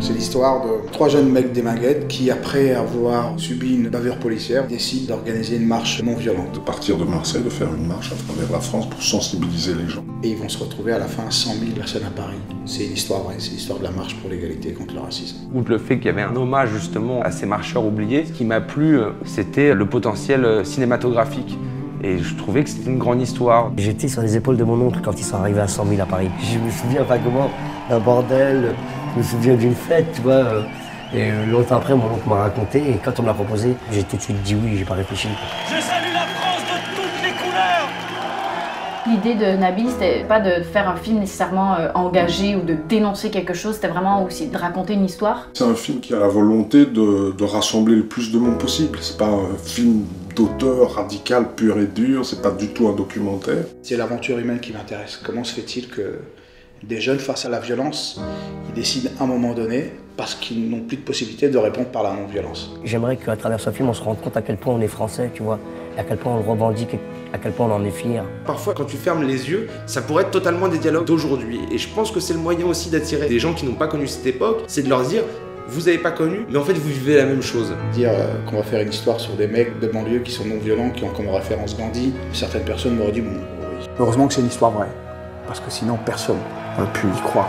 C'est l'histoire de 3 jeunes mecs des Minguettes qui, après avoir subi une bavure policière, décident d'organiser une marche non violente. De partir de Marseille, de faire une marche à travers la France pour sensibiliser les gens. Et ils vont se retrouver à la fin 100 000 personnes à Paris. C'est une histoire vraie, c'est l'histoire de la marche pour l'égalité contre le racisme. Outre le fait qu'il y avait un hommage justement à ces marcheurs oubliés, ce qui m'a plu, c'était le potentiel cinématographique. Et je trouvais que c'était une grande histoire. J'étais sur les épaules de mon oncle quand ils sont arrivés à 100 000 à Paris. Je me souviens vaguement d'un bordel, je me souviens d'une fête, tu vois. Et longtemps après, mon oncle m'a raconté, et quand on me l'a proposé, j'ai tout de suite dit oui, j'ai pas réfléchi. Je salue la France de toutes les couleurs. L'idée de Nabil, c'était pas de faire un film nécessairement engagé ou de dénoncer quelque chose, c'était vraiment aussi de raconter une histoire. C'est un film qui a la volonté de rassembler le plus de monde possible. C'est pas un film d'auteur radical pur et dur, c'est pas du tout un documentaire. C'est l'aventure humaine qui m'intéresse. Comment se fait-il que des jeunes face à la violence, ils décident à un moment donné, parce qu'ils n'ont plus de possibilité de répondre par la non-violence. J'aimerais qu'à travers ce film, on se rende compte à quel point on est français, tu vois, à quel point on le revendique, à quel point on en est fier. Parfois, quand tu fermes les yeux, ça pourrait être totalement des dialogues d'aujourd'hui. Et je pense que c'est le moyen aussi d'attirer des gens qui n'ont pas connu cette époque, c'est de leur dire vous n'avez pas connu, mais en fait vous vivez la même chose. Dire qu'on va faire une histoire sur des mecs de banlieue qui sont non-violents, qui ont comme référence Gandhi, certaines personnes m'auraient dit bon, oui. Heureusement que c'est une histoire vraie, parce que sinon personne n'aurait pu y croire.